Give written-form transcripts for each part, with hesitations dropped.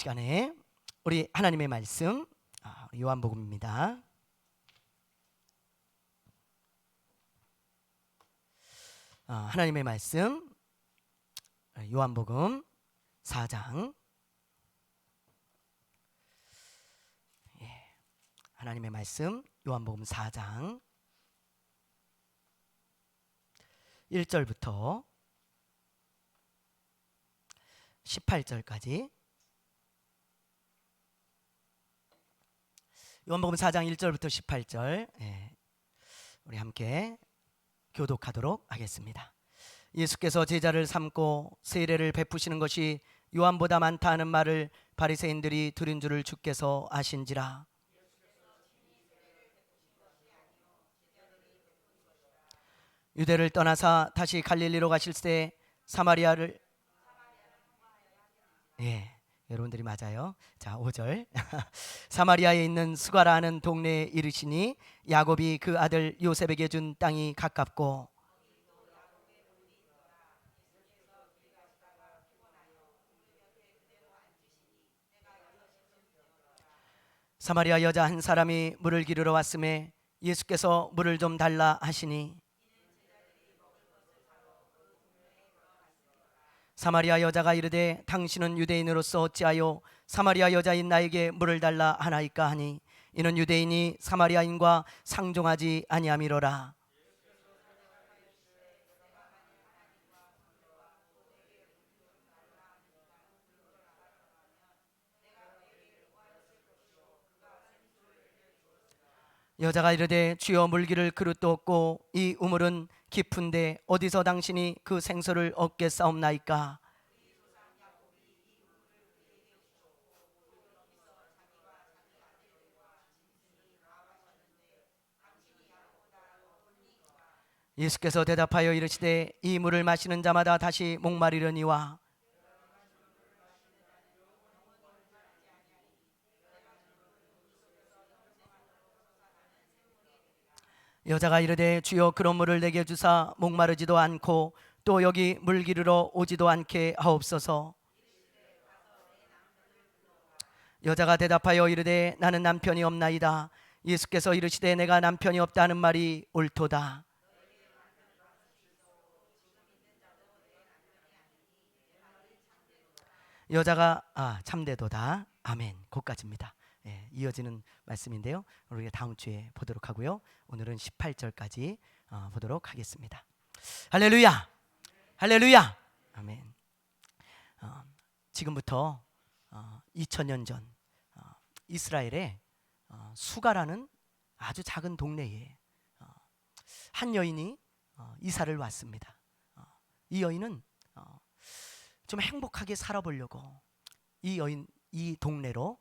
시간에 우리 하나님의 말씀 요한복음입니다. 하나님의 말씀 요한복음 4장. 하나님의 말씀 요한복음 4장 1절부터 18절까지. 요한복음 4장 1절부터 18절 우리 함께 교독하도록 하겠습니다. 예수께서 제자를 삼고 세례를 베푸시는 것이 요한보다 많다 하는 말을 바리새인들이 들은 줄을 주께서 아신지라. 유대를 떠나사 다시 갈릴리로 가실새 사마리아를 여러분들이 맞아요. 자, 5절. 사마리아에 있는 수가라 하는 동네에 이르시니 야곱이 그 아들 요셉에게 준 땅이 가깝고 사마리아 여자 한 사람이 물을 기르러 왔음에 예수께서 물을 좀 달라 하시니 사마리아 여자가 이르되 당신은 유대인으로서 어찌하여 사마리아 여자인 나에게 물을 달라 하나이까 하니 이는 유대인이 사마리아인과 상종하지 아니함이로라. 여자가 이르되 주여 물기를 그릇도 없고 이 우물은 깊은데 어디서 당신이 그 생수를 얻겠사옵나이까. 예수께서 대답하여 이르시되 이 물을 마시는 자마다 다시 목마르려니와 여자가 이르되 주여 그런 물을 내게 주사 목마르지도 않고 또 여기 물 기르러 오지도 않게 하옵소서. 여자가 대답하여 이르되 나는 남편이 없나이다. 예수께서 이르시되 내가 남편이 없다는 말이 옳도다. 여자가 참되도다. 아멘. 거기까지입니다. 이어지는 말씀인데요, 우리가 다음 주에 보도록 하고요. 오늘은 18절까지 보도록 하겠습니다. 할렐루야, 할렐루야, 아멘. 지금부터 2000년 전 이스라엘에 수가라는 아주 작은 동네에 한 여인이 이사를 왔습니다. 이 여인은 좀 행복하게 살아보려고 이 동네로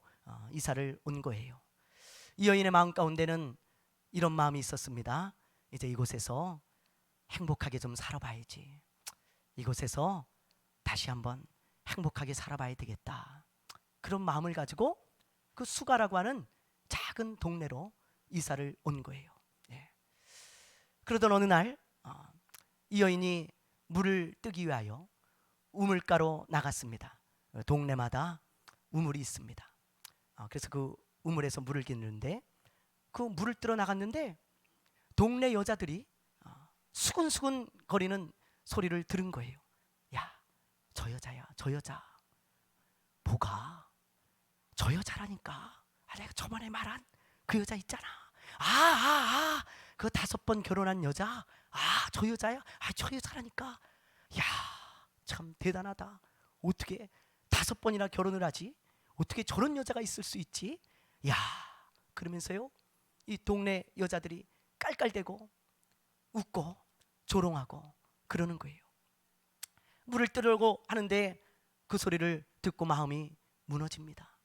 이사를 온 거예요. 이 여인의 마음 가운데는 이런 마음이 있었습니다. 이제 이곳에서 행복하게 좀 살아봐야지. 이곳에서 다시 한번 행복하게 살아봐야 되겠다. 그런 마음을 가지고 그 수가라고 하는 작은 동네로 이사를 온 거예요. 그러던 어느 날 이 여인이 물을 뜨기 위하여 우물가로 나갔습니다. 동네마다 우물이 있습니다. 그래서 그 우물에서 물을 기르는데 그 물을 뜨러 나갔는데 동네 여자들이 수근수근 거리는 소리를 들은 거예요. 야, 저 여자야, 저 여자. 뭐가? 저 여자라니까. 내가 저번에 말한 그 여자 있잖아. 그 5번 결혼한 여자. 저 여자야? 저 여자라니까. 야, 참 대단하다. 어떻게 5번이나 결혼을 하지? 어떻게 저런 여자가 있을 수 있지? 야, 그러면서요, 이 동네 여자들이 깔깔대고 웃고 조롱하고 그러는 거예요. 물을 뜨려고 하는데 그 소리를 듣고 마음이 무너집니다.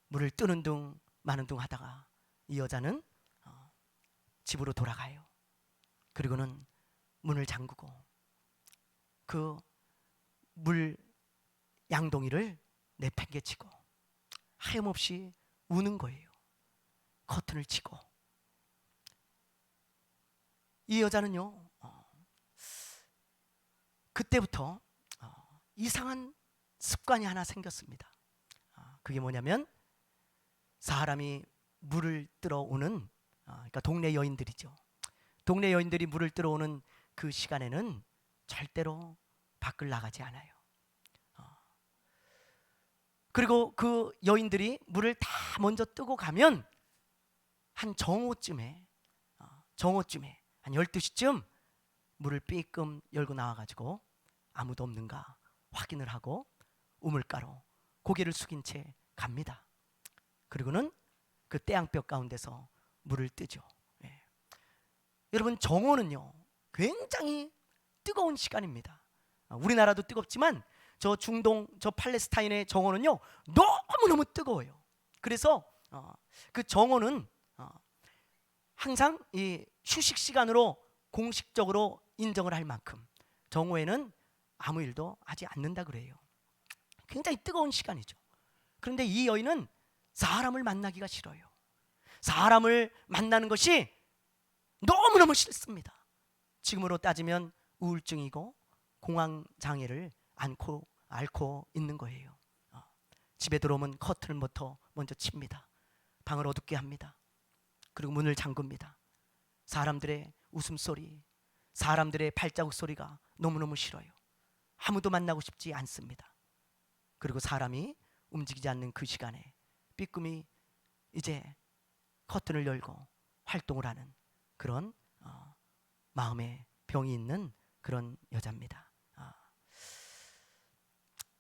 물을 뜨는 둥 마는 둥 하다가 이 여자는 집으로 돌아가요. 그리고는 문을 잠그고 그 물 양동이를 내팽개치고 하염없이 우는 거예요. 커튼을 치고. 이 여자는요, 그때부터 이상한 습관이 하나 생겼습니다. 그게 뭐냐면 사람이 물을 뜨러 오는 그러니까 동네 여인들이죠. 동네 여인들이 물을 뜨러 오는 그 시간에는 절대로 밖을 나가지 않아요. 그리고 그 여인들이 물을 다 먼저 뜨고 가면 한 정오쯤에 한 12시쯤 물을 삐끔 열고 나와가지고 아무도 없는가 확인을 하고 우물가로 고개를 숙인 채 갑니다. 그리고는 그 태양볕 가운데서 물을 뜨죠. 예. 여러분, 정오는요 굉장히 뜨거운 시간입니다. 우리나라도 뜨겁지만 저 중동, 저 팔레스타인의 정오는요 너무너무 뜨거워요. 그래서 그 정오는 항상 이 휴식 시간으로 공식적으로 인정을 할 만큼 정오에는 아무 일도 하지 않는다 그래요. 굉장히 뜨거운 시간이죠. 그런데 이 여인은 사람을 만나기가 싫어요. 사람을 만나는 것이 너무너무 싫습니다. 지금으로 따지면 우울증이고 공황장애를 앓고 있는 거예요. 집에 들어오면 커튼부터 먼저 칩니다. 방을 어둡게 합니다. 그리고 문을 잠굽니다. 사람들의 웃음소리, 사람들의 발자국 소리가 너무너무 싫어요. 아무도 만나고 싶지 않습니다. 그리고 사람이 움직이지 않는 그 시간에 삐끔이 이제 커튼을 열고 활동을 하는 그런 마음의 병이 있는 그런 여자입니다.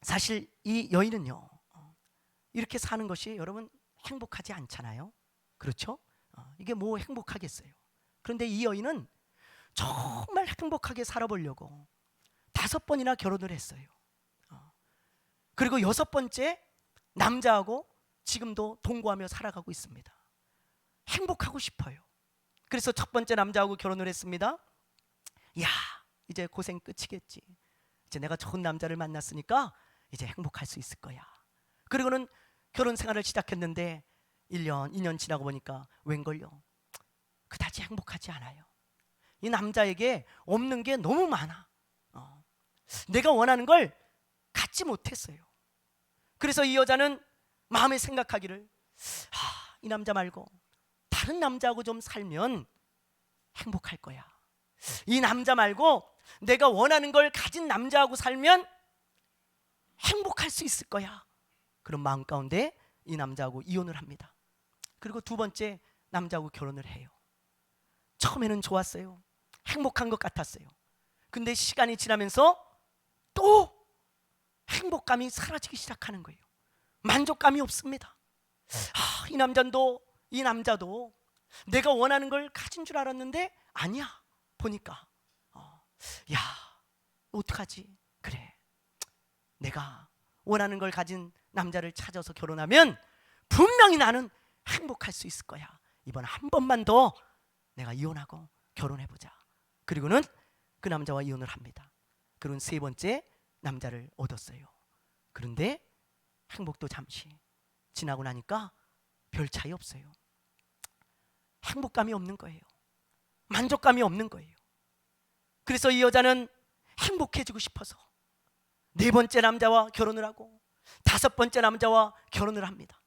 사실 이 여인은요 이렇게 사는 것이 여러분 행복하지 않잖아요. 그렇죠? 이게 뭐 행복하겠어요. 그런데 이 여인은 정말 행복하게 살아보려고 5번이나 결혼을 했어요. 그리고 6번째 남자하고 지금도 동거하며 살아가고 있습니다. 행복하고 싶어요. 그래서 첫 번째 남자하고 결혼을 했습니다. 야, 이제 고생 끝이겠지. 이제 내가 좋은 남자를 만났으니까 이제 행복할 수 있을 거야. 그리고는 결혼 생활을 시작했는데 1년, 2년 지나고 보니까 웬걸요? 그다지 행복하지 않아요. 이 남자에게 없는 게 너무 많아. 내가 원하는 걸 갖지 못했어요. 그래서 이 여자는 마음에 생각하기를 이 남자 말고 다른 남자하고 좀 살면 행복할 거야. 이 남자 말고 내가 원하는 걸 가진 남자하고 살면 행복할 수 있을 거야. 그런 마음 가운데 이 남자하고 이혼을 합니다. 그리고 2번째 남자하고 결혼을 해요. 처음에는 좋았어요. 행복한 것 같았어요. 근데 시간이 지나면서 또 행복감이 사라지기 시작하는 거예요. 만족감이 없습니다. 이 남자도 내가 원하는 걸 가진 줄 알았는데 아니야. 보니까 야, 어떡하지? 그래, 내가 원하는 걸 가진 남자를 찾아서 결혼하면 분명히 나는 행복할 수 있을 거야. 이번 한 번만 더 내가 이혼하고 결혼해보자. 그리고는 그 남자와 이혼을 합니다. 그리고 3번째 남자를 얻었어요. 그런데 행복도 잠시 지나고 나니까 별 차이 없어요. 행복감이 없는 거예요. 만족감이 없는 거예요. 그래서 이 여자는 행복해지고 싶어서 4번째 남자와 결혼을 하고 5번째 남자와 결혼을 합니다.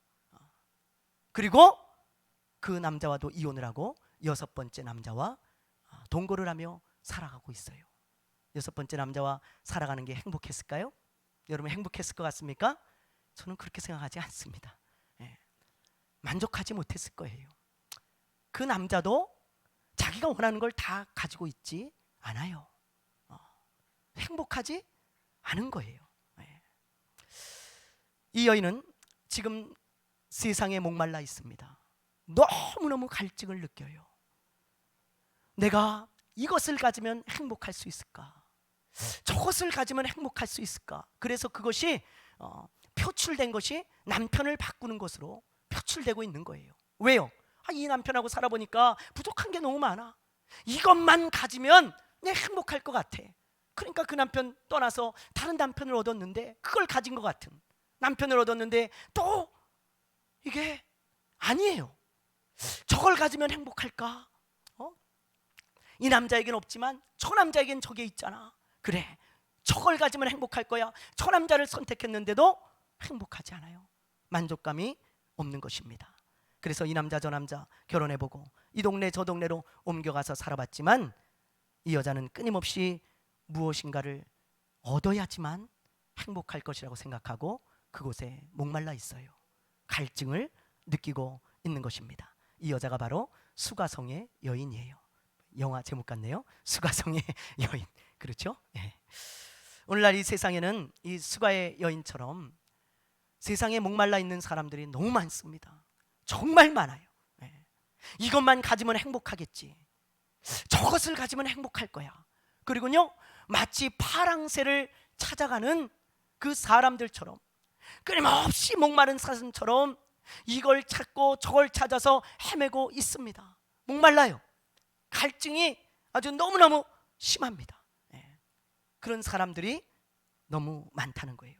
그리고 그 남자와도 이혼을 하고 6번째 남자와 동거를 하며 살아가고 있어요. 6번째 남자와 살아가는 게 행복했을까요? 여러분 행복했을 것 같습니까? 저는 그렇게 생각하지 않습니다. 만족하지 못했을 거예요. 그 남자도 자기가 원하는 걸 다 가지고 있지 않아요. 행복하지 않은 거예요. 이 여인은 지금 세상에 목말라 있습니다. 너무너무 갈증을 느껴요. 내가 이것을 가지면 행복할 수 있을까? 저것을 가지면 행복할 수 있을까? 그래서 그것이 표출된 것이 남편을 바꾸는 것으로 표출되고 있는 거예요. 왜요? 이 남편하고 살아보니까 부족한 게 너무 많아. 이것만 가지면 내 행복할 것 같아. 그러니까 그 남편 떠나서 다른 남편을 얻었는데 그걸 가진 것 같은 남편을 얻었는데 또 이게 아니에요. 저걸 가지면 행복할까? 이 남자에겐 없지만 저 남자에겐 저게 있잖아. 그래, 저걸 가지면 행복할 거야. 저 남자를 선택했는데도 행복하지 않아요. 만족감이 없는 것입니다. 그래서 이 남자 저 남자 결혼해보고 이 동네 저 동네로 옮겨가서 살아봤지만 이 여자는 끊임없이 무엇인가를 얻어야지만 행복할 것이라고 생각하고 그곳에 목말라 있어요. 갈증을 느끼고 있는 것입니다. 이 여자가 바로 수가성의 여인이에요. 영화 제목 같네요. 수가성의 여인. 그렇죠? 예. 오늘날 이 세상에는 이 수가의 여인처럼 세상에 목말라 있는 사람들이 너무 많습니다. 정말 많아요. 예. 이것만 가지면 행복하겠지. 저것을 가지면 행복할 거야. 그리고요, 마치 파랑새를 찾아가는 그 사람들처럼 끊임없이 목마른 사슴처럼 이걸 찾고 저걸 찾아서 헤매고 있습니다. 목말라요. 갈증이 아주 너무너무 심합니다. 예. 그런 사람들이 너무 많다는 거예요.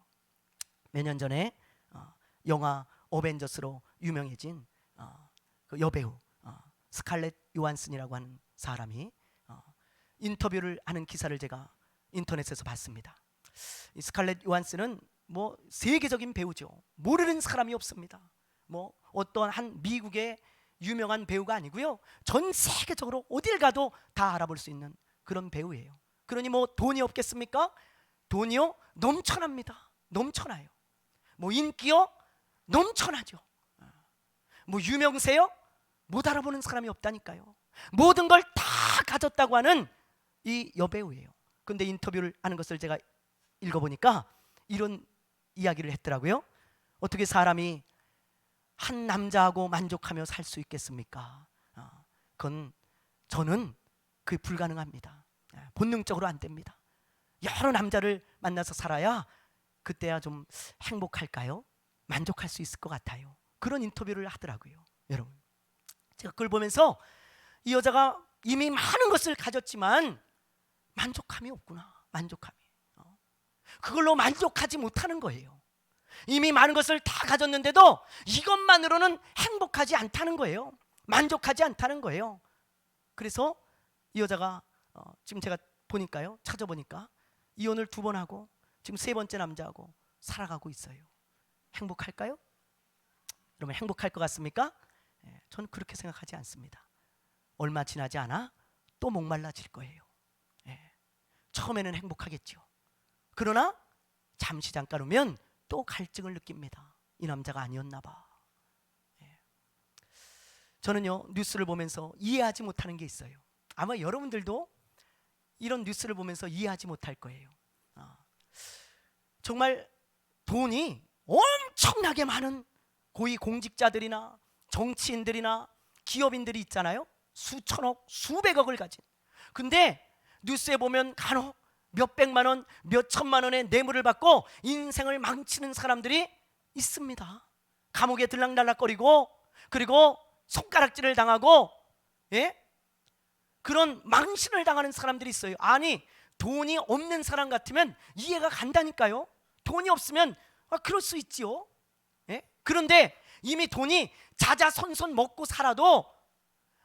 몇 년 전에 영화 어벤져스로 유명해진 그 여배우 스칼렛 요한슨이라고 하는 사람이 인터뷰를 하는 기사를 제가 인터넷에서 봤습니다. 이 스칼렛 요한슨은 뭐 세계적인 배우죠. 모르는 사람이 없습니다. 뭐 어떤 한 미국의 유명한 배우가 아니고요, 전 세계적으로 어딜 가도 다 알아볼 수 있는 그런 배우예요. 그러니 뭐 돈이 없겠습니까? 돈이요? 넘쳐납니다. 넘쳐나요. 뭐 인기요? 넘쳐나죠. 뭐 유명세요? 못 알아보는 사람이 없다니까요. 모든 걸 다 가졌다고 하는 이 여배우예요. 근데 인터뷰를 하는 것을 제가 읽어보니까 이런 이야기를 했더라고요. 어떻게 사람이 한 남자하고 만족하며 살 수 있겠습니까? 그건 저는 그게 불가능합니다. 본능적으로 안 됩니다. 여러 남자를 만나서 살아야 그때야 좀 행복할까요? 만족할 수 있을 것 같아요. 그런 인터뷰를 하더라고요. 여러분, 제가 그걸 보면서 이 여자가 이미 많은 것을 가졌지만 만족감이 없구나. 만족감이 그걸로 만족하지 못하는 거예요. 이미 많은 것을 다 가졌는데도 이것만으로는 행복하지 않다는 거예요. 만족하지 않다는 거예요. 그래서 이 여자가 지금 제가 보니까요, 찾아보니까 이혼을 2번 하고 지금 3번째 남자하고 살아가고 있어요. 행복할까요? 여러분, 행복할 것 같습니까? 저는 그렇게 생각하지 않습니다. 얼마 지나지 않아 또 목말라질 거예요. 처음에는 행복하겠죠. 그러나 잠시 잠깐 후면 또 갈증을 느낍니다. 이 남자가 아니었나 봐. 저는요, 뉴스를 보면서 이해하지 못하는 게 있어요. 아마 여러분들도 이런 뉴스를 보면서 이해하지 못할 거예요. 정말 돈이 엄청나게 많은 고위 공직자들이나 정치인들이나 기업인들이 있잖아요. 수천억, 수백억을 가진. 근데 뉴스에 보면 간혹 몇백만 원, 몇천만 원의 뇌물을 받고 인생을 망치는 사람들이 있습니다. 감옥에 들락날락거리고 그리고 손가락질을 당하고, 그런 망신을 당하는 사람들이 있어요. 아니, 돈이 없는 사람 같으면 이해가 간다니까요. 돈이 없으면 그럴 수 있지요. 그런데 이미 돈이 자자손손 먹고 살아도,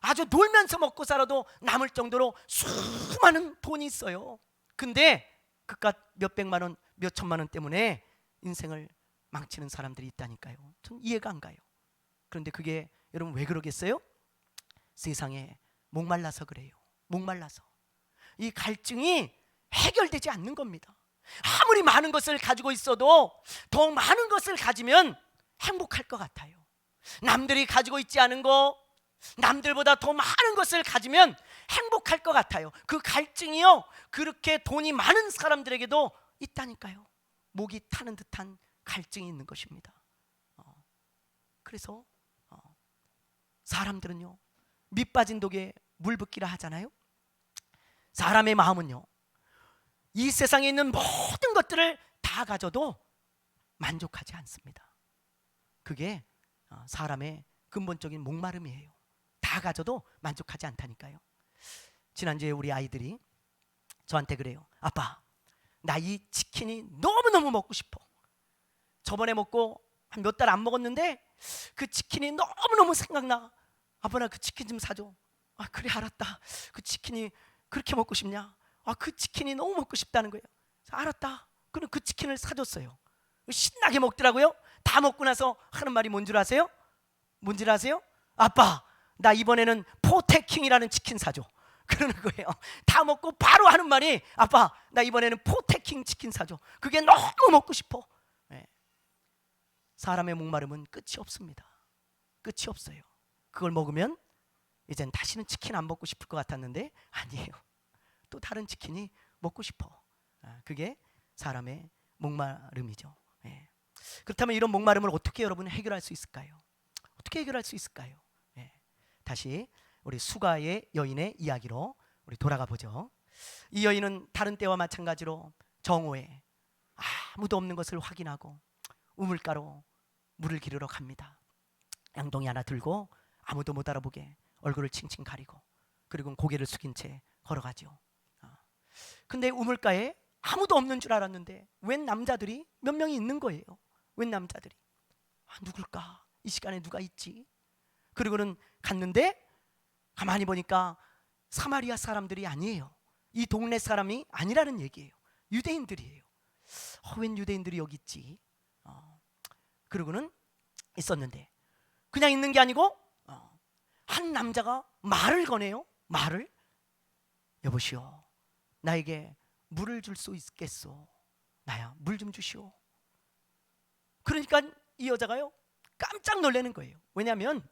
아주 놀면서 먹고 살아도 남을 정도로 수많은 돈이 있어요. 근데 그깟 몇백만 원, 몇천만 원 때문에 인생을 망치는 사람들이 있다니까요. 전 이해가 안 가요. 그런데 그게 여러분 왜 그러겠어요? 세상에 목말라서 그래요. 목말라서. 이 갈증이 해결되지 않는 겁니다. 아무리 많은 것을 가지고 있어도 더 많은 것을 가지면 행복할 것 같아요. 남들이 가지고 있지 않은 거, 남들보다 더 많은 것을 가지면 행복할 것 같아요. 그 갈증이요, 그렇게 돈이 많은 사람들에게도 있다니까요. 목이 타는 듯한 갈증이 있는 것입니다. 그래서 사람들은요, 밑 빠진 독에 물 붓기라 하잖아요. 사람의 마음은요, 이 세상에 있는 모든 것들을 다 가져도 만족하지 않습니다. 그게 사람의 근본적인 목마름이에요. 다 가져도 만족하지 않다니까요. 지난주에 우리 아이들이 저한테 그래요. 아빠, 나 이 치킨이 너무너무 먹고 싶어. 저번에 먹고 한 몇 달 안 먹었는데 그 치킨이 너무너무 생각나. 아빠, 나 그 치킨 좀 사줘. 그래, 알았다. 그 치킨이 그렇게 먹고 싶냐? 그 치킨이 너무 먹고 싶다는 거예요. 알았다. 그럼 그 치킨을 사줬어요. 신나게 먹더라고요. 다 다 먹고 나서 하는 말이 뭔 줄 아세요? 뭔 줄 아세요? 아빠, 나 이번에는 포테킹이라는 치킨 사줘. 그러는 거예요. 다 먹고 바로 하는 말이, 아빠, 나 이번에는 포테킹 치킨 사줘. 그게 너무 먹고 싶어. 네. 사람의 목마름은 끝이 없습니다. 끝이 없어요. 그걸 먹으면 이젠 다시는 치킨 안 먹고 싶을 것 같았는데 아니에요. 또 다른 치킨이 먹고 싶어. 그게 사람의 목마름이죠. 예. 그렇다면 이런 목마름을 어떻게 여러분 해결할 수 있을까요? 어떻게 해결할 수 있을까요? 예. 다시 우리 수가의 여인의 이야기로 우리 돌아가 보죠. 이 여인은 다른 때와 마찬가지로 정오에 아무도 없는 것을 확인하고 우물가로 물을 기르러 갑니다. 양동이 하나 들고 아무도 못 알아보게 얼굴을 칭칭 가리고, 그리고 고개를 숙인 채 걸어가죠. 근데 우물가에 아무도 없는 줄 알았는데 웬 남자들이 몇 명이 있는 거예요. 웬 남자들이. 누굴까? 이 시간에 누가 있지? 그리고는 갔는데 가만히 보니까 사마리아 사람들이 아니에요. 이 동네 사람이 아니라는 얘기예요. 유대인들이에요. 웬 유대인들이 여기 있지? 그러고는 있었는데 그냥 있는 게 아니고 한 남자가 말을 거네요. 말을. 여보시오, 나에게 물을 줄 수 있겠소? 나야 물 좀 주시오. 그러니까 이 여자가요 깜짝 놀라는 거예요. 왜냐하면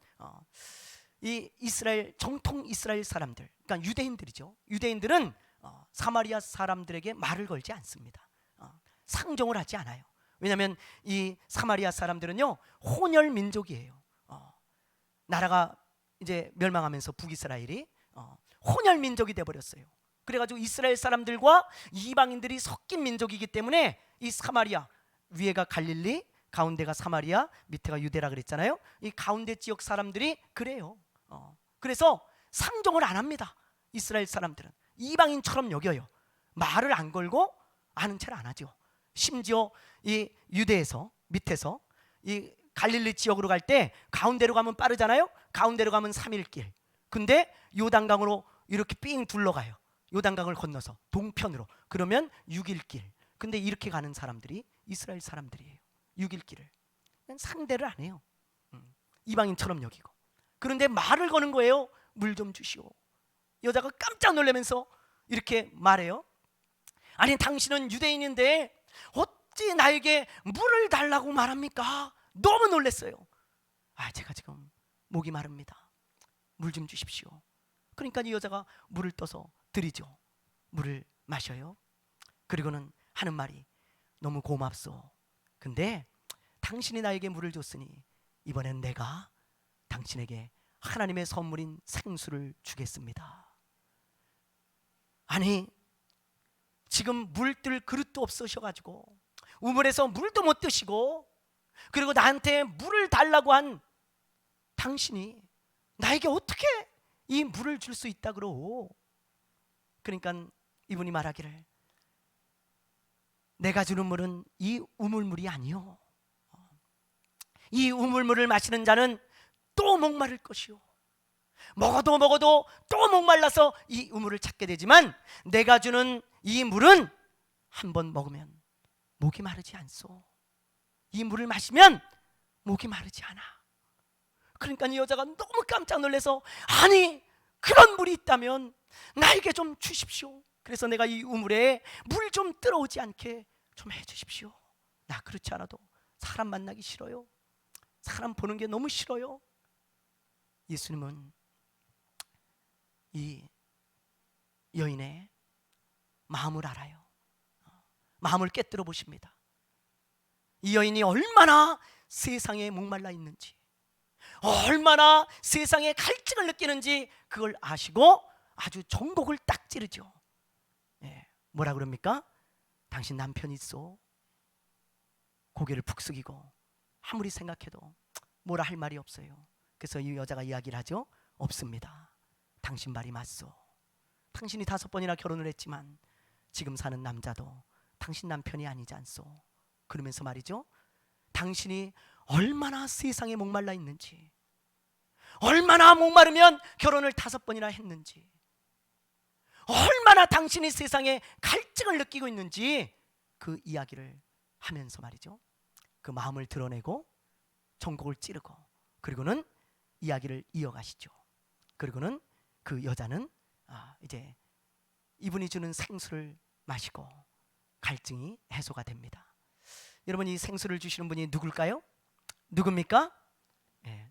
이 이스라엘, 정통 이스라엘 사람들, 그러니까 유대인들이죠. 유대인들은 사마리아 사람들에게 말을 걸지 않습니다. 상종을 하지 않아요. 왜냐하면 이 사마리아 사람들은요 혼혈 민족이에요. 나라가 이제 멸망하면서 북이스라엘이 혼혈 민족이 되어버렸어요. 그래가지고 이스라엘 사람들과 이방인들이 섞인 민족이기 때문에 이 사마리아, 위에가 갈릴리, 가운데가 사마리아, 밑에가 유대라 그랬잖아요. 이 가운데 지역 사람들이 그래요. 그래서 상종을 안 합니다. 이스라엘 사람들은 이방인처럼 여겨요. 말을 안 걸고 아는 체를 안 하죠. 심지어 이 유대에서 밑에서 이 갈릴리 지역으로 갈 때 가운데로 가면 빠르잖아요. 가운데로 가면 3일 길. 근데 요단강으로 이렇게 삥 둘러가요. 요단강을 건너서 동편으로. 그러면 6일 길. 근데 이렇게 가는 사람들이 이스라엘 사람들이에요. 6일 길을 상대를 안 해요. 이방인처럼 여기고. 그런데 말을 거는 거예요. 물 좀 주시오. 여자가 깜짝 놀라면서 이렇게 말해요. 아니, 당신은 유대인인데 어찌 나에게 물을 달라고 말합니까? 너무 놀랐어요. 제가 지금 목이 마릅니다. 물 좀 주십시오. 그러니까 이 여자가 물을 떠서 드리죠. 물을 마셔요. 그리고는 하는 말이, 너무 고맙소. 근데 당신이 나에게 물을 줬으니 이번엔 내가 당신에게 하나님의 선물인 생수를 주겠습니다. 아니, 지금 물 뜰 그릇도 없으셔가지고 우물에서 물도 못 드시고, 그리고 나한테 물을 달라고 한 당신이 나에게 어떻게 이 물을 줄 수 있다 그러? 그러니까 이분이 말하기를, 내가 주는 물은 이 우물물이 아니요, 이 우물물을 마시는 자는 또 목마를 것이요, 먹어도 또 목말라서 이 우물을 찾게 되지만 내가 주는 이 물은 한 번 먹으면 목이 마르지 않소. 이 물을 마시면 목이 마르지 않아. 그러니까 이 여자가 너무 깜짝 놀라서, 아니, 그런 물이 있다면 나에게 좀 주십시오. 그래서 내가 이 우물에 물 좀 들어오지 않게 좀 해주십시오. 나 그렇지 않아도 사람 만나기 싫어요. 사람 보는 게 너무 싫어요. 예수님은 이 여인의 마음을 알아요. 마음을 꿰뚫어 보십니다. 이 여인이 얼마나 세상에 목말라 있는지, 얼마나 세상에 갈증을 느끼는지 그걸 아시고 아주 전곡을 딱 찌르죠. 뭐라 그럽니까? 당신 남편 있어? 고개를 푹 숙이고 아무리 생각해도 뭐라 할 말이 없어요. 그래서 이 여자가 이야기를 하죠. 없습니다. 당신 말이 맞소. 당신이 5번이나 결혼을 했지만 지금 사는 남자도 당신 남편이 아니지 않소. 그러면서 말이죠, 당신이 얼마나 세상에 목말라 있는지, 얼마나 목마르면 결혼을 5번이나 했는지, 얼마나 당신이 세상에 갈증을 느끼고 있는지 그 이야기를 하면서 말이죠, 그 마음을 드러내고 전곡을 찌르고 그리고는 이야기를 이어가시죠. 그리고는 그 여자는 이제 이분이 주는 생수를 마시고 갈증이 해소가 됩니다. 여러분, 이 생수를 주시는 분이 누굴까요? 누굽니까?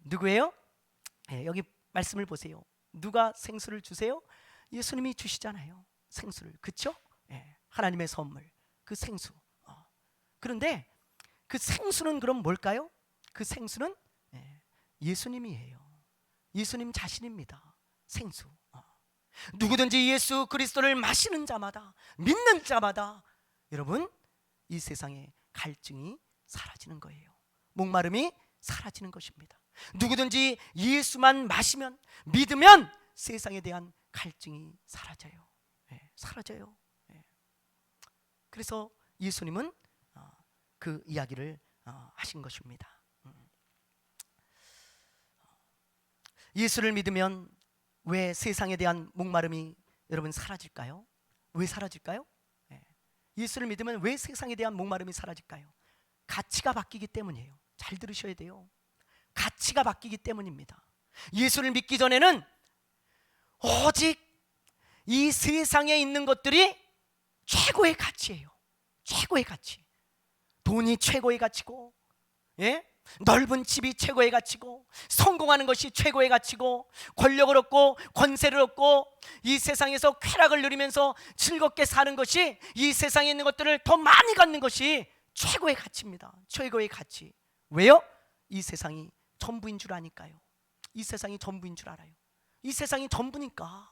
누구예요? 여기 말씀을 보세요. 누가 생수를 주세요? 예수님이 주시잖아요. 생수를. 그렇죠? 하나님의 선물, 그 생수. 그런데 그 생수는 그럼 뭘까요? 그 생수는 예수님이에요. 예수님 자신입니다. 생수. 누구든지 예수 그리스도를 마시는 자마다, 믿는 자마다 여러분, 이 세상에 갈증이 사라지는 거예요. 목마름이 사라지는 것입니다. 누구든지 예수만 마시면, 믿으면 세상에 대한 갈증이 사라져요. 사라져요. 그래서 예수님은 그 이야기를 하신 것입니다. 예수를 믿으면 왜 세상에 대한 목마름이 여러분 사라질까요? 왜 사라질까요? 예수를 믿으면 왜 세상에 대한 목마름이 사라질까요? 가치가 바뀌기 때문이에요. 잘 들으셔야 돼요. 가치가 바뀌기 때문입니다. 예수를 믿기 전에는 오직 이 세상에 있는 것들이 최고의 가치예요. 최고의 가치. 돈이 최고의 가치고, 넓은 집이 최고의 가치고, 성공하는 것이 최고의 가치고, 권력을 얻고 권세를 얻고 이 세상에서 쾌락을 누리면서 즐겁게 사는 것이, 이 세상에 있는 것들을 더 많이 갖는 것이 최고의 가치입니다. 최고의 가치. 왜요? 이 세상이 전부인 줄 아니까요. 이 세상이 전부인 줄 알아요. 이 세상이 전부니까.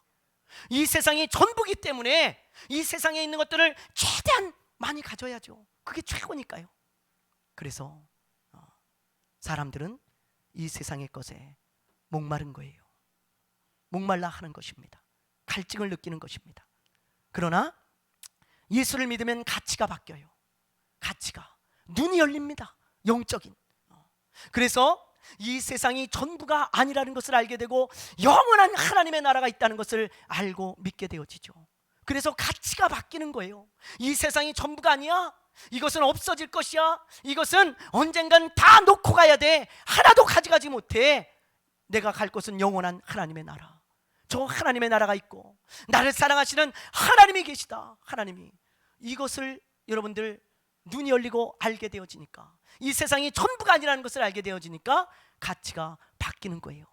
이 세상이 전부기 때문에 이 세상에 있는 것들을 최대한 많이 가져야죠. 그게 최고니까요. 그래서 사람들은 이 세상의 것에 목마른 거예요. 목말라 하는 것입니다. 갈증을 느끼는 것입니다. 그러나 예수를 믿으면 가치가 바뀌어요. 가치가. 눈이 열립니다. 영적인. 그래서 이 세상이 전부가 아니라는 것을 알게 되고 영원한 하나님의 나라가 있다는 것을 알고 믿게 되어지죠. 그래서 가치가 바뀌는 거예요. 이 세상이 전부가 아니야. 이것은 없어질 것이야. 이것은 언젠간 다 놓고 가야 돼. 하나도 가져가지 못해. 내가 갈 곳은 영원한 하나님의 나라. 저 하나님의 나라가 있고 나를 사랑하시는 하나님이 계시다. 하나님이. 이것을 여러분들 눈이 열리고 알게 되어지니까, 이 세상이 전부가 아니라는 것을 알게 되어지니까 가치가 바뀌는 거예요.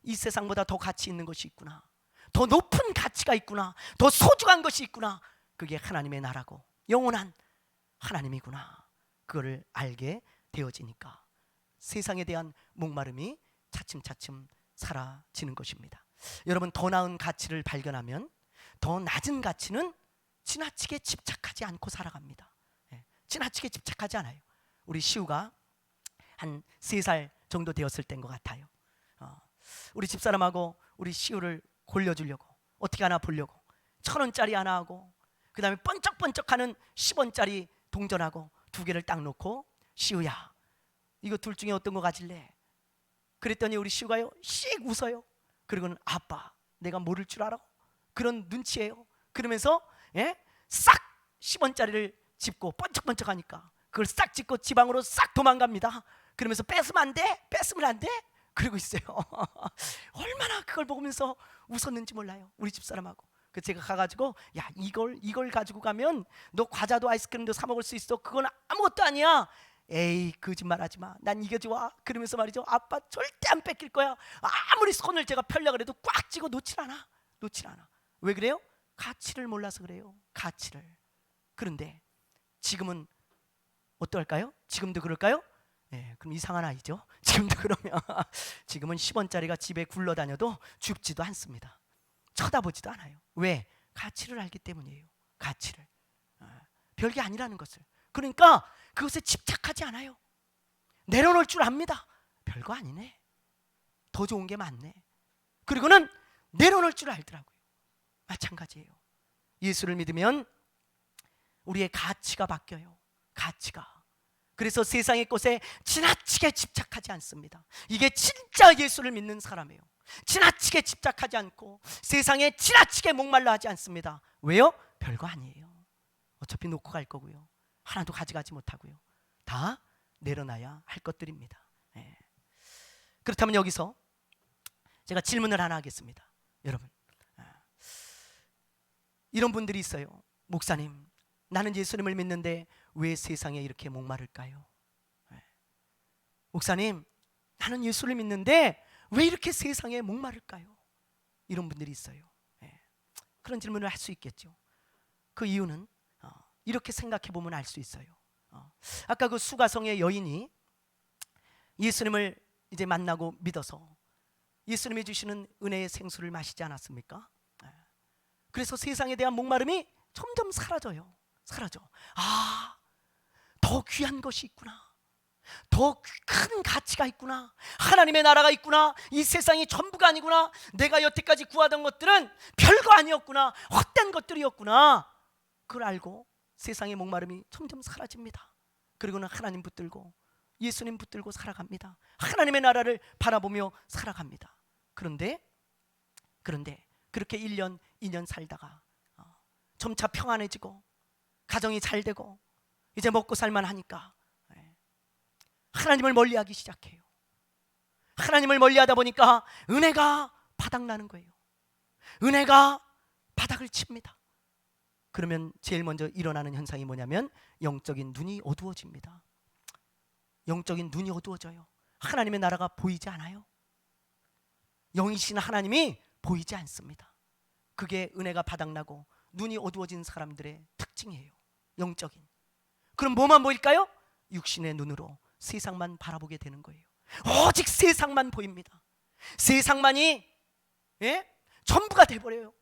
이 세상보다 더 가치 있는 것이 있구나. 더 높은 가치가 있구나. 더 소중한 것이 있구나. 그게 하나님의 나라고 영원한 하나님이구나. 그거를 알게 되어지니까 세상에 대한 목마름이 차츰차츰 사라지는 것입니다. 여러분, 더 나은 가치를 발견하면 더 낮은 가치는 지나치게 집착하지 않고 살아갑니다. 지나치게 집착하지 않아요. 우리 시우가 한 3살 정도 되었을 때인 것 같아요. 우리 집사람하고 우리 시우를 골려주려고 어떻게 하나 보려고 1,000원짜리 하나 하고, 그 다음에 번쩍번쩍하는 10원짜리 동전하고 2개를 딱 놓고, 시우야 이거 둘 중에 어떤 거 가질래? 그랬더니 우리 시우가요 씩 웃어요. 그리고는 아빠 내가 모를 줄 알아? 그런 눈치예요. 그러면서 싹 10원짜리를 짚고 번쩍번쩍하니까 그걸 싹 짚고 지방으로 싹 도망갑니다. 그러면서 뺏으면 안 돼? 뺏으면 안 돼? 그러고 있어요. 얼마나 그걸 보면서 웃었는지 몰라요, 우리 집사람하고. 그 제가 가가지고 야 이걸 가지고 가면 너 과자도 아이스크림도 사 먹을 수 있어. 그건 아무것도 아니야. 에이 거짓말하지 마. 난 이게 좋아. 그러면서 말이죠, 아빠 절대 안 뺏길 거야. 아무리 손을 제가 펴려고 해도 꽉 쥐고 놓질 않아. 왜 그래요? 가치를 몰라서 그래요. 가치를. 그런데 지금은 어떨까요? 지금도 그럴까요? 그럼 이상한 아이죠. 지금도 그러면 지금은 10원짜리가 집에 굴러다녀도 줍지도 않습니다. 쳐다보지도 않아요. 왜? 가치를 알기 때문이에요. 가치를. 별게 아니라는 것을. 그러니까 그것에 집착하지 않아요. 내려놓을 줄 압니다. 별거 아니네. 더 좋은 게 많네. 그리고는 내려놓을 줄 알더라고요. 마찬가지예요. 예수를 믿으면 우리의 가치가 바뀌어요. 가치가. 그래서 세상의 것에 지나치게 집착하지 않습니다. 이게 진짜 예수를 믿는 사람이에요. 지나치게 집착하지 않고 세상에 지나치게 목말라 하지 않습니다. 왜요? 별거 아니에요. 어차피 놓고 갈 거고요. 하나도 가져가지 못하고요. 다 내려놔야 할 것들입니다. 그렇다면 여기서 제가 질문을 하나 하겠습니다. 여러분, 이런 분들이 있어요. 목사님, 나는 예수님을 믿는데 왜 세상에 이렇게 목마를까요? 목사님, 나는 예수를 믿는데 왜 이렇게 세상에 목마를까요? 이런 분들이 있어요. 그런 질문을 할 수 있겠죠. 그 이유는 이렇게 생각해 보면 알 수 있어요. 아까 그 수가성의 여인이 예수님을 이제 만나고 믿어서 예수님이 주시는 은혜의 생수를 마시지 않았습니까? 그래서 세상에 대한 목마름이 점점 사라져요. 사라져. 더 귀한 것이 있구나. 더 큰 가치가 있구나. 하나님의 나라가 있구나. 이 세상이 전부가 아니구나. 내가 여태까지 구하던 것들은 별거 아니었구나. 헛된 것들이었구나. 그걸 알고 세상의 목마름이 점점 사라집니다. 그리고는 하나님 붙들고 예수님 붙들고 살아갑니다. 하나님의 나라를 바라보며 살아갑니다. 그런데 그렇게 1년, 2년 살다가 점차 평안해지고 가정이 잘 되고 이제 먹고 살만 하니까 하나님을 멀리하기 시작해요. 하나님을 멀리하다 보니까 은혜가 바닥나는 거예요. 은혜가 바닥을 칩니다. 그러면 제일 먼저 일어나는 현상이 뭐냐면 영적인 눈이 어두워집니다. 영적인 눈이 어두워져요. 하나님의 나라가 보이지 않아요. 영이신 하나님이 보이지 않습니다. 그게 은혜가 바닥나고 눈이 어두워진 사람들의 특징이에요. 영적인. 그럼 뭐만 보일까요? 육신의 눈으로 세상만 바라보게 되는 거예요. 오직 세상만 보입니다. 세상만이 전부가 돼버려요.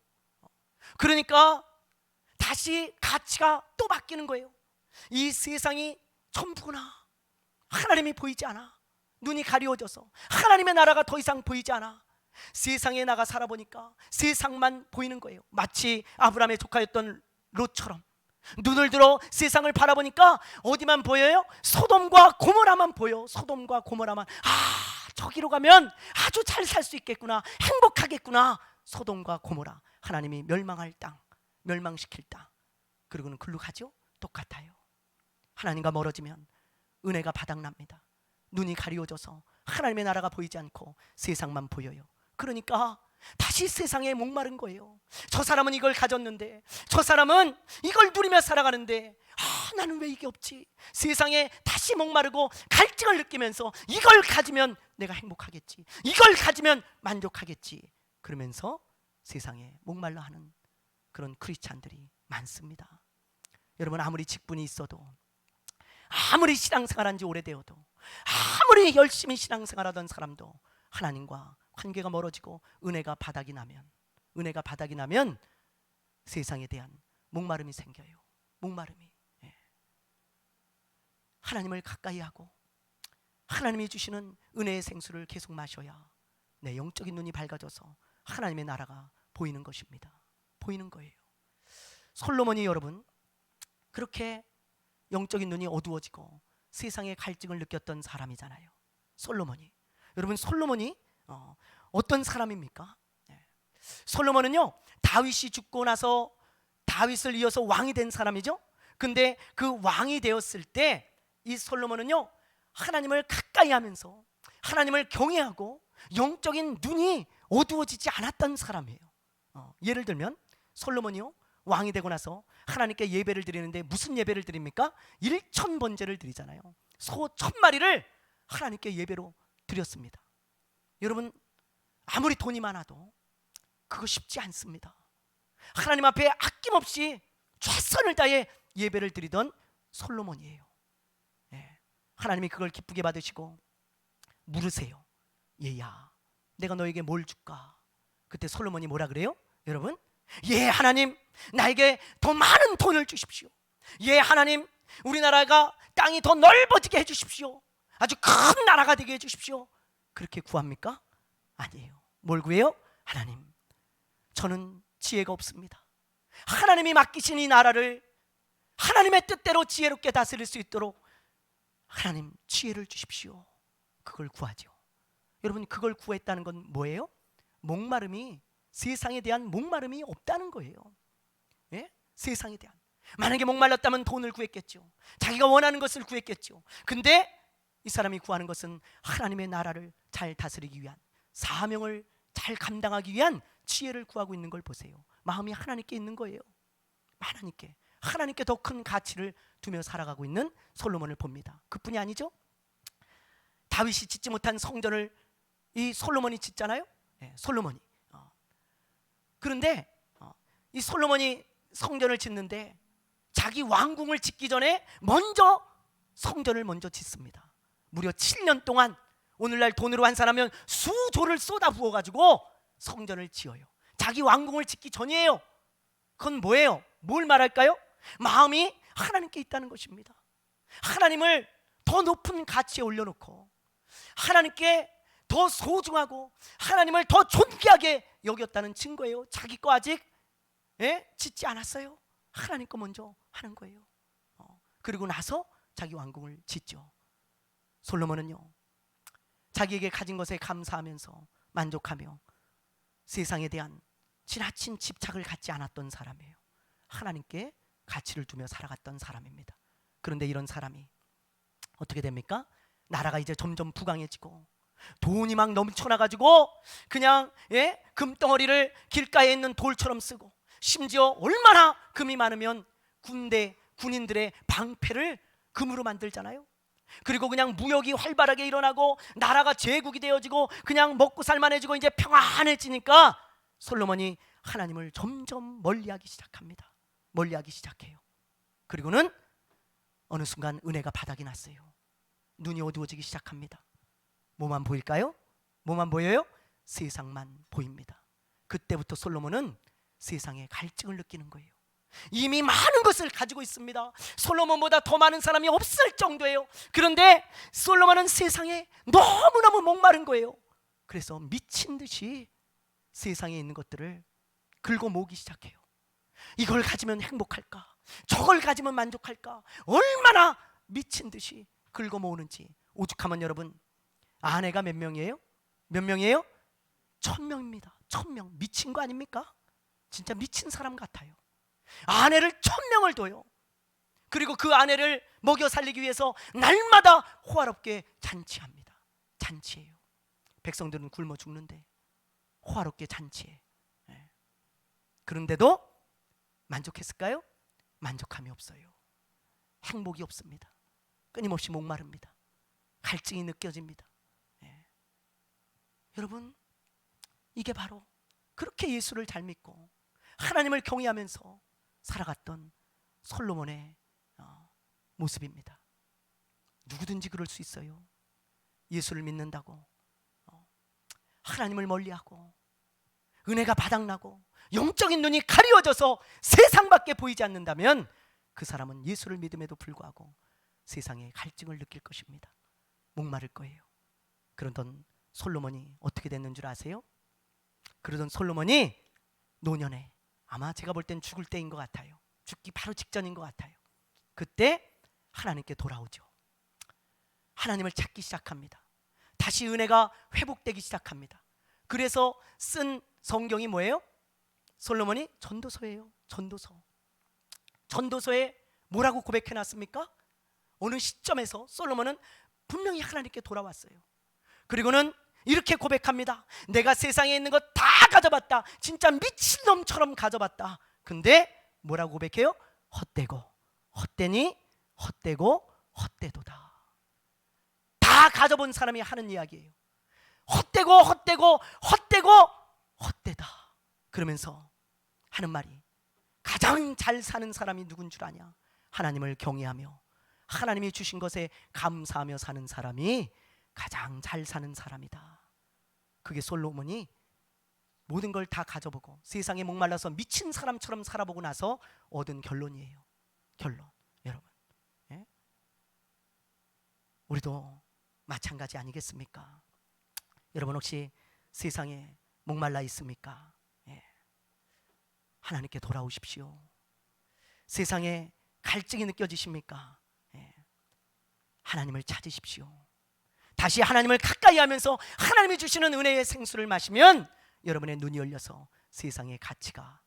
그러니까 다시 가치가 또 바뀌는 거예요. 이 세상이 전부구나. 하나님이 보이지 않아. 눈이 가리워져서 하나님의 나라가 더 이상 보이지 않아. 세상에 나가 살아보니까 세상만 보이는 거예요. 마치 아브라함의 조카였던 롯처럼 눈을 들어 세상을 바라보니까 어디만 보여요? 소돔과 고모라만 보여. 소돔과 고모라만. 저기로 가면 아주 잘 살 수 있겠구나. 행복하겠구나. 소돔과 고모라. 하나님이 멸망할 땅, 멸망시킬 땅. 그리고는 글로 가죠? 똑같아요. 하나님과 멀어지면 은혜가 바닥납니다. 눈이 가리워져서 하나님의 나라가 보이지 않고 세상만 보여요. 그러니까 다시 세상에 목마른 거예요. 저 사람은 이걸 가졌는데, 저 사람은 이걸 누리며 살아가는데 나는 왜 이게 없지? 세상에 다시 목마르고 갈증을 느끼면서 이걸 가지면 내가 행복하겠지, 이걸 가지면 만족하겠지, 그러면서 세상에 목말라 하는 그런 크리스찬들이 많습니다. 여러분, 아무리 직분이 있어도, 아무리 신앙생활한 지 오래되어도, 아무리 열심히 신앙생활하던 사람도 하나님과 관계가 멀어지고 은혜가 바닥이 나면 세상에 대한 목마름이 생겨요. 목마름이. 하나님을 가까이 하고 하나님이 주시는 은혜의 생수를 계속 마셔야 내 영적인 눈이 밝아져서 하나님의 나라가 보이는 것입니다. 보이는 거예요. 솔로몬이 여러분 그렇게 영적인 눈이 어두워지고 세상의 갈증을 느꼈던 사람이잖아요. 솔로몬이. 여러분, 솔로몬이 어떤 사람입니까? 솔로몬은요, 다윗이 죽고 나서 다윗을 이어서 왕이 된 사람이죠. 근데 그 왕이 되었을 때 이 솔로몬은요, 하나님을 가까이 하면서 하나님을 경외하고 영적인 눈이 어두워지지 않았던 사람이에요. 예를 들면 솔로몬이요, 왕이 되고 나서 하나님께 예배를 드리는데 무슨 예배를 드립니까? 1,000번제를 드리잖아요. 소 1,000마리를 하나님께 예배로 드렸습니다. 여러분, 아무리 돈이 많아도 그거 쉽지 않습니다. 하나님 앞에 아낌없이 최선을 다해 예배를 드리던 솔로몬이에요. 하나님이 그걸 기쁘게 받으시고 물으세요. 얘야, 내가 너에게 뭘 줄까? 그때 솔로몬이 뭐라 그래요? 여러분, 하나님, 나에게 더 많은 돈을 주십시오. 하나님, 우리나라가 땅이 더 넓어지게 해주십시오. 아주 큰 나라가 되게 해주십시오. 그렇게 구합니까? 아니에요. 뭘 구해요? 하나님, 저는 지혜가 없습니다. 하나님이 맡기신 이 나라를 하나님의 뜻대로 지혜롭게 다스릴 수 있도록 하나님 지혜를 주십시오. 그걸 구하죠. 여러분, 그걸 구했다는 건 뭐예요? 목마름이, 세상에 대한 목마름이 없다는 거예요. 세상에 대한. 만약에 목말랐다면 돈을 구했겠죠. 자기가 원하는 것을 구했겠죠. 근데 이 사람이 구하는 것은 하나님의 나라를 잘 다스리기 위한, 사명을 잘 감당하기 위한 지혜를 구하고 있는 걸 보세요. 마음이 하나님께 있는 거예요. 하나님께 더 큰 가치를 두며 살아가고 있는 솔로몬을 봅니다. 그뿐이 아니죠. 다윗이 짓지 못한 성전을 이 솔로몬이 짓잖아요. 솔로몬이. 그런데 이 솔로몬이 성전을 짓는데 자기 왕궁을 짓기 전에 먼저 성전을 먼저 짓습니다. 무려 7년 동안 오늘날 돈으로 환산하면 수조를 쏟아 부어가지고 성전을 지어요. 자기 왕궁을 짓기 전이에요. 그건 뭐예요? 뭘 말할까요? 마음이 하나님께 있다는 것입니다. 하나님을 더 높은 가치에 올려놓고 하나님께 더 소중하고 하나님을 더 존귀하게 여겼다는 증거예요. 자기 거 아직 짓지 않았어요. 하나님 거 먼저 하는 거예요. 그리고 나서 자기 왕궁을 짓죠. 솔로몬은요, 자기에게 가진 것에 감사하면서 만족하며 세상에 대한 지나친 집착을 갖지 않았던 사람이에요. 하나님께 가치를 두며 살아갔던 사람입니다. 그런데 이런 사람이 어떻게 됩니까? 나라가 이제 점점 부강해지고 돈이 막 넘쳐나가지고 그냥 금덩어리를 길가에 있는 돌처럼 쓰고, 심지어 얼마나 금이 많으면 군인들의 방패를 금으로 만들잖아요. 그리고 그냥 무역이 활발하게 일어나고 나라가 제국이 되어지고 그냥 먹고 살만해지고 이제 평안해지니까 솔로몬이 하나님을 점점 멀리하기 시작합니다. 멀리하기 시작해요. 그리고는 어느 순간 은혜가 바닥이 났어요. 눈이 어두워지기 시작합니다. 뭐만 보일까요? 뭐만 보여요? 세상만 보입니다. 그때부터 솔로몬은 세상에 갈증을 느끼는 거예요. 이미 많은 것을 가지고 있습니다. 솔로몬보다 더 많은 사람이 없을 정도예요. 그런데 솔로몬은 세상에 너무너무 목마른 거예요. 그래서 미친 듯이 세상에 있는 것들을 긁어 모으기 시작해요. 이걸 가지면 행복할까? 저걸 가지면 만족할까? 얼마나 미친 듯이 긁어 모으는지. 오죽하면 여러분, 아내가 몇 명이에요? 몇 명이에요? 1000명입니다. 1000명. 미친 거 아닙니까? 진짜 미친 사람 같아요. 아내를 1000명을 둬요. 그리고 그 아내를 먹여 살리기 위해서 날마다 호화롭게 잔치합니다. 잔치해요. 백성들은 굶어 죽는데 호화롭게 잔치해. 그런데도 만족했을까요? 만족함이 없어요. 행복이 없습니다. 끊임없이 목마릅니다. 갈증이 느껴집니다. 여러분, 이게 바로 그렇게 예수를 잘 믿고 하나님을 경외하면서 살아갔던 솔로몬의 모습입니다. 누구든지 그럴 수 있어요. 예수를 믿는다고 하나님을 멀리하고 은혜가 바닥나고 영적인 눈이 가리워져서 세상밖에 보이지 않는다면 그 사람은 예수를 믿음에도 불구하고 세상에 갈증을 느낄 것입니다. 목마를 거예요. 그러던 솔로몬이 어떻게 됐는 줄 아세요? 그러던 솔로몬이 노년에, 아마 제가 볼 땐 죽을 때인 것 같아요. 죽기 바로 직전인 것 같아요. 그때 하나님께 돌아오죠. 하나님을 찾기 시작합니다. 다시 은혜가 회복되기 시작합니다. 그래서 쓴 성경이 뭐예요? 솔로몬이 전도서예요. 전도서에 뭐라고 고백해놨습니까? 어느 시점에서 솔로몬은 분명히 하나님께 돌아왔어요. 그리고는 이렇게 고백합니다. 내가 세상에 있는 것 다 가져봤다. 진짜 미친놈처럼 가져봤다. 근데 뭐라고 고백해요? 헛되고 헛되니 헛되고 헛되도다. 다 가져본 사람이 하는 이야기예요. 헛되고 헛되고 헛되고 헛되다. 그러면서 하는 말이, 가장 잘 사는 사람이 누군 줄 아냐? 하나님을 경외하며 하나님이 주신 것에 감사하며 사는 사람이 가장 잘 사는 사람이다. 그게 솔로몬이 모든 걸 다 가져보고 세상에 목말라서 미친 사람처럼 살아보고 나서 얻은 결론이에요. 결론. 여러분, 우리도 마찬가지 아니겠습니까? 여러분, 혹시 세상에 목말라 있습니까? 하나님께 돌아오십시오. 세상에 갈증이 느껴지십니까? 하나님을 찾으십시오. 다시 하나님을 가까이 하면서 하나님이 주시는 은혜의 생수를 마시면 여러분의 눈이 열려서 세상의 가치가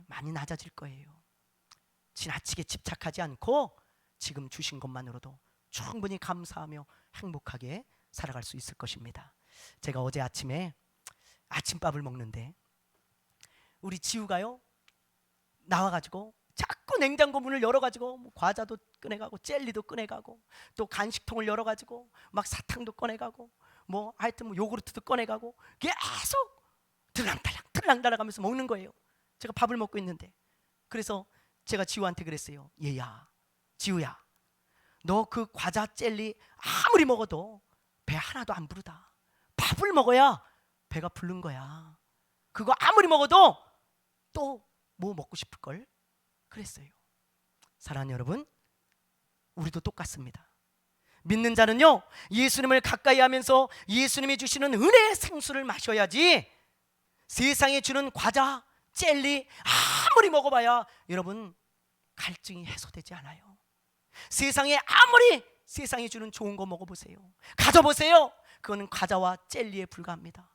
많이 낮아질 거예요. 지나치게 집착하지 않고 지금 주신 것만으로도 충분히 감사하며 행복하게 살아갈 수 있을 것입니다. 제가 어제 아침에 아침밥을 먹는데 우리 지우가요 나와가지고 자꾸 냉장고 문을 열어가지고 뭐 과자도 꺼내가고 젤리도 꺼내가고 또 간식통을 열어가지고 막 사탕도 꺼내가고 뭐 하여튼 뭐 요구르트도 꺼내가고 계속 들랑달랑 하면서 먹는 거예요. 제가 밥을 먹고 있는데. 그래서 제가 지우한테 그랬어요. 얘야, 지우야, 너 그 과자 젤리 아무리 먹어도 배 하나도 안 부르다. 밥을 먹어야 배가 부른 거야. 그거 아무리 먹어도 또 뭐 먹고 싶을걸? 그랬어요. 사랑하는 여러분, 우리도 똑같습니다. 믿는 자는요, 예수님을 가까이 하면서 예수님이 주시는 은혜의 생수를 마셔야지 세상에 주는 과자, 젤리 아무리 먹어봐야 여러분 갈증이 해소되지 않아요. 세상에 아무리 세상이 주는 좋은 거 먹어보세요. 가져보세요. 그거는 과자와 젤리에 불과합니다.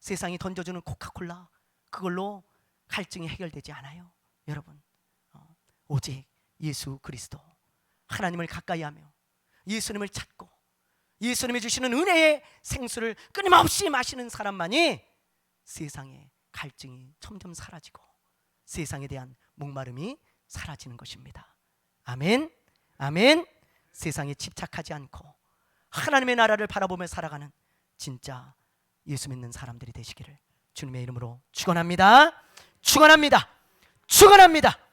세상이 던져주는 코카콜라 그걸로 갈증이 해결되지 않아요. 여러분, 오직 예수 그리스도 하나님을 가까이 하며 예수님을 찾고 예수님이 주시는 은혜의 생수를 끊임없이 마시는 사람만이 세상의 갈증이 점점 사라지고 세상에 대한 목마름이 사라지는 것입니다. 아멘, 아멘. 세상에 집착하지 않고 하나님의 나라를 바라보며 살아가는 진짜 예수 믿는 사람들이 되시기를 주님의 이름으로 축원합니다. 축원합니다. 축원합니다.